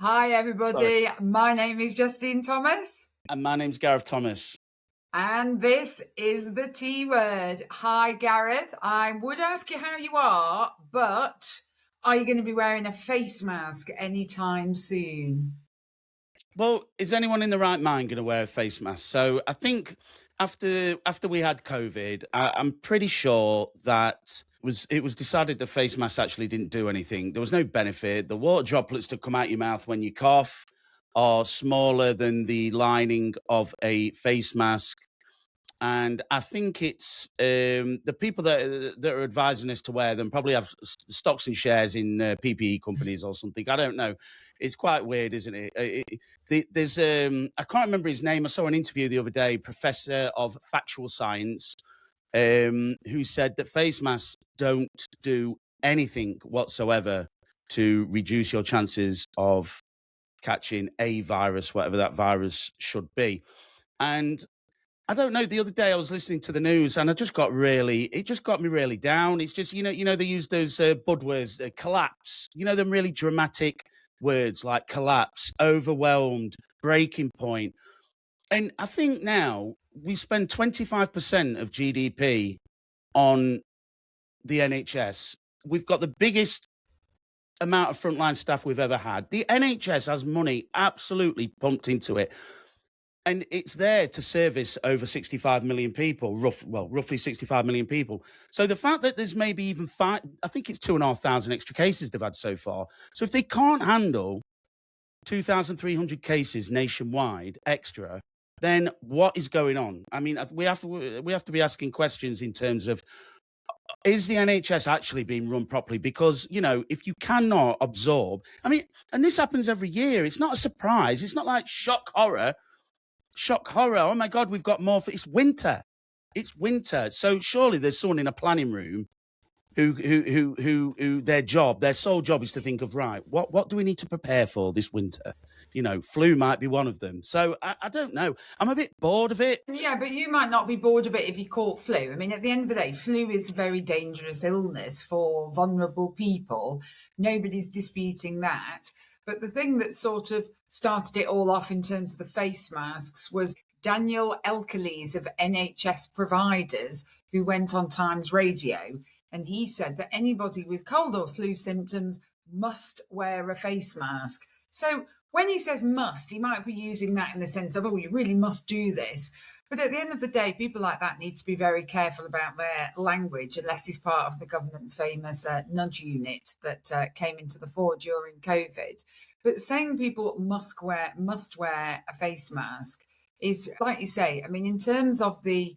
Hi, Sorry. everybody. My name is Justine Thomas. And my name's Gareth Thomas. And this is the T word. Hi, Gareth. I would ask you how you are, but are you going to be wearing a face mask anytime soon? Well, is anyone in the right mind going to wear a face mask? So I think after we had COVID, I'm pretty sure that it was decided that face masks actually didn't do anything. There was no benefit. The water droplets that come out your mouth when you cough are smaller than the lining of a face mask. And I think it's the people that are advising us to wear them probably have stocks and shares in PPE companies or something. I don't know. It's quite weird, isn't it? There's I can't remember his name. I saw an interview the other day, professor of factual science, who said that face masks don't do anything whatsoever to reduce your chances of catching a virus, whatever that virus should be. And I don't know. The other day I was listening to the news and it just got me really down. It's just, they use those buzzwords, collapse, them really dramatic words like collapse, overwhelmed, breaking point. And I think now we spend 25% of GDP on the NHS. We've got the biggest amount of frontline staff we've ever had. The NHS has money absolutely pumped into it. And it's there to service over 65 million people, roughly 65 million people. So the fact that there's maybe even I think it's 2,500 extra cases they've had so far. So if they can't handle 2,300 cases nationwide extra, then what is going on? I mean, we have to be asking questions in terms of, is the NHS actually being run properly? Because, if you cannot absorb, and this happens every year, it's not a surprise. It's not like shock horror. Oh my God, we've got more. It's winter. So surely there's someone in a planning room who their sole job is to think of, right, what do we need to prepare for this winter? Flu might be one of them. So I don't know. I'm a bit bored of it. Yeah, but you might not be bored of it if you caught flu. I mean, at the end of the day, flu is a very dangerous illness for vulnerable people. Nobody's disputing that. But the thing that sort of started it all off in terms of the face masks was Daniel Elkelees of NHS providers, who went on Times Radio, and he said that anybody with cold or flu symptoms must wear a face mask. So when he says must, he might be using that in the sense of, oh, you really must do this. But at the end of the day, people like that need to be very careful about their language, unless he's part of the government's famous nudge unit that came into the fore during COVID. But saying people must wear a face mask is, like you say, I mean, in terms of the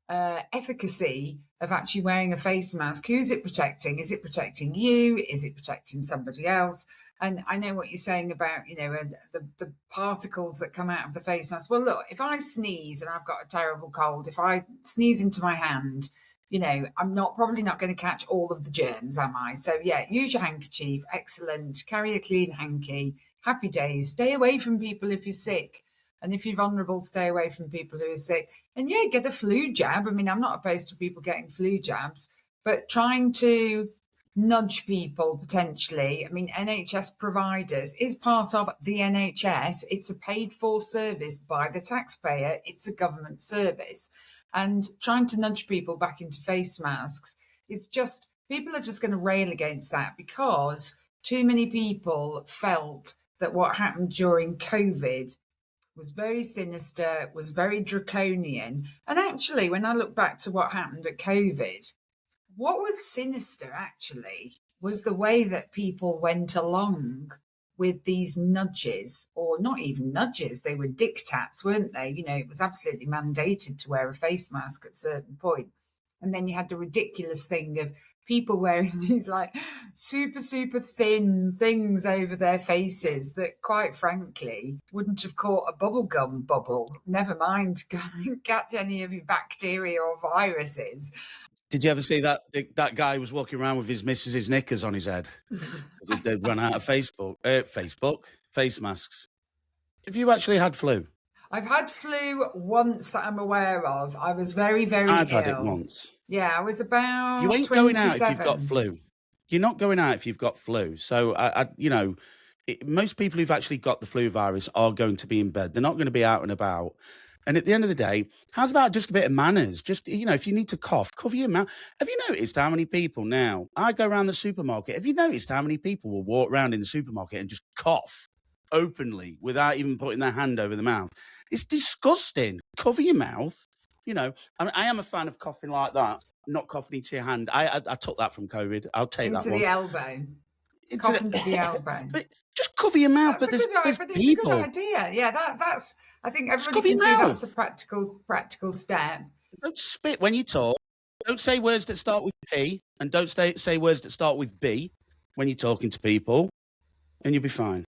efficacy of actually wearing a face mask, who's it protecting? Is it protecting you? Is it protecting somebody else? And I know what you're saying about, the particles that come out of the face mask. Well, look, if I sneeze and I've got a terrible cold, if I sneeze into my hand, I'm probably not going to catch all of the germs, am I? So yeah, use your handkerchief. Excellent. Carry a clean hanky. Happy days. Stay away from people if you're sick. And if you're vulnerable, stay away from people who are sick. And yeah, get a flu jab. I mean, I'm not opposed to people getting flu jabs, but trying to nudge people potentially. I mean, NHS providers is part of the NHS. It's a paid for service by the taxpayer. It's a government service. And trying to nudge people back into face masks is just, people are just going to rail against that because too many people felt that what happened during COVID was very sinister, was very draconian. And actually, when I look back to what happened at COVID, what was sinister actually was the way that people went along with these nudges, or not even nudges, they were diktats, weren't they? It was absolutely mandated to wear a face mask at a certain point. And then you had the ridiculous thing of people wearing these like super, super thin things over their faces that, quite frankly, wouldn't have caught a bubblegum bubble, never mind catch any of your bacteria or viruses. Did you ever see that guy was walking around with his missus's knickers on his head? They'd run out of face masks. Have you actually had flu? I've had flu once that I'm aware of. I was very, very ill. I've had it once. Yeah, I was about You ain't 27. going out if you've got flu. You're not going out if you've got flu. So, most people who've actually got the flu virus are going to be in bed. They're not going to be out and about. And at the end of the day, how's about just a bit of manners? Just, if you need to cough, cover your mouth. Have you noticed how many people now, I go around the supermarket, have you noticed how many people will walk around in the supermarket and just cough openly without even putting their hand over the mouth? It's disgusting. Cover your mouth. I am a fan of coughing like that, not coughing into your hand. I took that from COVID. I'll take that one. Into the elbow. Cough into the elbow. But just cover your mouth. That's there's a good idea. Yeah, that's. I think everybody can see that's a practical step. Don't spit when you talk. Don't say words that start with P, and don't say words that start with B when you're talking to people, and you'll be fine.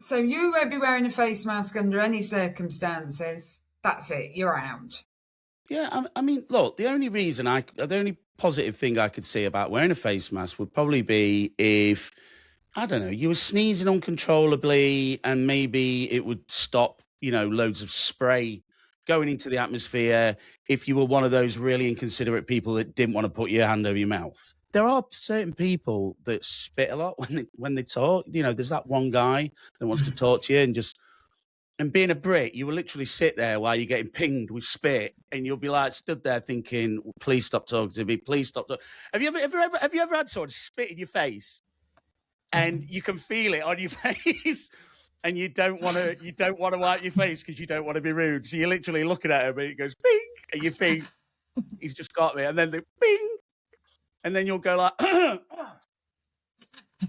So you won't be wearing a face mask under any circumstances. That's it. You're out. Yeah, I mean, look, the only positive thing I could see about wearing a face mask would probably be if, I don't know, you were sneezing uncontrollably and maybe it would stop, loads of spray going into the atmosphere if you were one of those really inconsiderate people that didn't want to put your hand over your mouth. There are certain people that spit a lot when they talk. There's that one guy that wants to talk to you and being a Brit, you will literally sit there while you're getting pinged with spit, and you'll be like stood there thinking, "Please stop talking to me. Please stop." Have you ever had someone spit in your face, and you can feel it on your face, and you don't want to wipe your face because you don't want to be rude, so you're literally looking at him, and it goes ping, and you think he's just got me, and then the ping, and then you'll go like.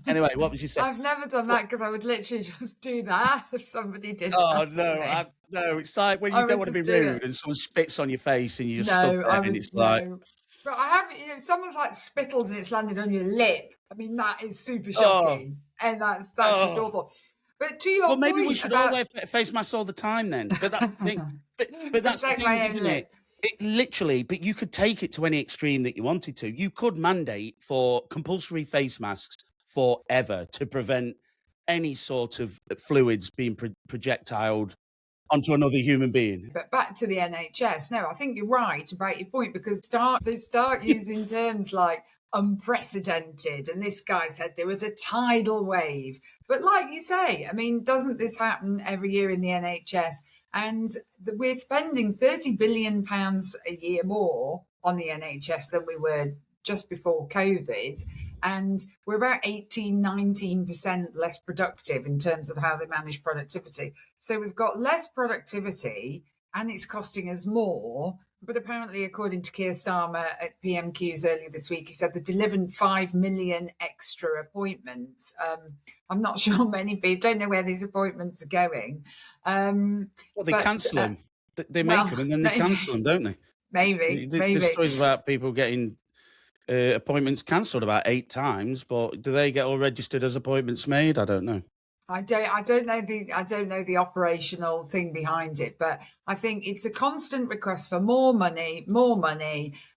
Anyway, what was you saying? I've never done that because I would literally just do that if somebody did that. Oh, no. No, it's like when you don't want to be rude and someone spits on your face and you just stop there and it's like... But I have, if someone's like spittled and it's landed on your lip, I mean, that is super shocking. And that's just awful. But to your point... Well, maybe we should all wear face masks all the time then. But that's the thing. But that's the thing, isn't it? It literally, but you could take it to any extreme that you wanted to. You could mandate for compulsory face masks forever to prevent any sort of fluids being projectiled onto another human being. But back to the NHS. No, I think you're right about your point, because they start using terms like unprecedented, and this guy said there was a tidal wave. But like you say, I mean, doesn't this happen every year in the NHS? And we're spending £30 billion a year more on the NHS than we were just before COVID. And we're about 19% less productive in terms of how they manage productivity. So we've got less productivity and it's costing us more. But apparently, according to Keir Starmer at PMQs earlier this week, he said they're delivering 5 million extra appointments. I'm not sure many people don't know where these appointments are going. Well, they cancel them. They make them and then they cancel them, don't they? Maybe. There's stories about people getting appointments cancelled about 8 times, but do they get all registered as appointments made? I don't know. I don't know the operational thing behind it, but I think it's a constant request for more money,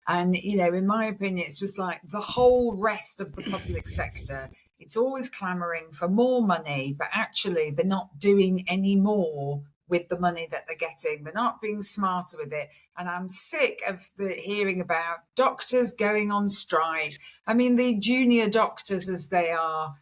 and in my opinion, it's just like the whole rest of the public sector. It's always clamoring for more money, but actually they're not doing any more with the money that they're getting. They're not being smarter with it. And I'm sick of hearing about doctors going on strike. I mean, the junior doctors, as they are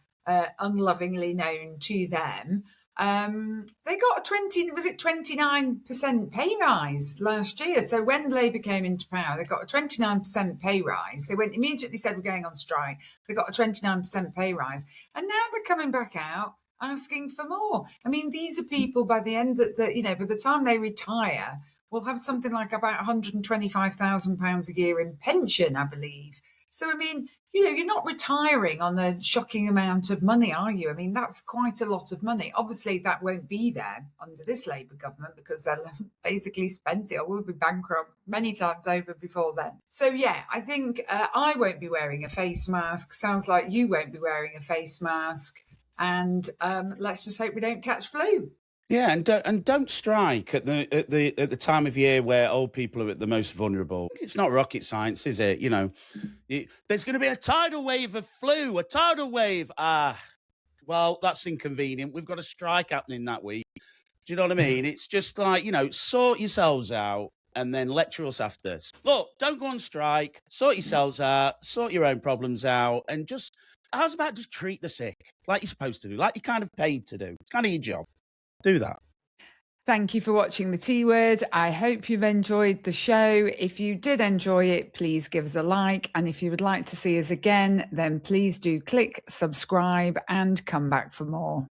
unlovingly known to them, they got a 29% pay rise last year. So when Labour came into power, they got a 29% pay rise. They immediately said we're going on strike. They got a 29% pay rise. And now they're coming back out asking for more. I mean, these are people by the end that by the time they retire, will have something like about £125,000 a year in pension, I believe. So, I mean, you're not retiring on a shocking amount of money, are you? I mean, that's quite a lot of money. Obviously, that won't be there under this Labour government because they'll have basically spent it or will be bankrupt many times over before then. So, yeah, I think I won't be wearing a face mask. Sounds like you won't be wearing a face mask. And let's just hope we don't catch flu. Yeah, and don't strike at the time of year where old people are at the most vulnerable. It's not rocket science, is it? There's going to be a tidal wave of flu, a tidal wave. Well, that's inconvenient. We've got a strike happening that week. Do you know what I mean? It's just like, sort yourselves out and then lecture us after. Look, don't go on strike. Sort yourselves out. Sort your own problems out, and just how's about just treat the sick like you're supposed to do, like you're kind of paid to do? It's kind of your job. Do that. Thank you for watching The T Word. I hope you've enjoyed the show. If you did enjoy it, please give us a like. And if you would like to see us again, then please do click subscribe and come back for more.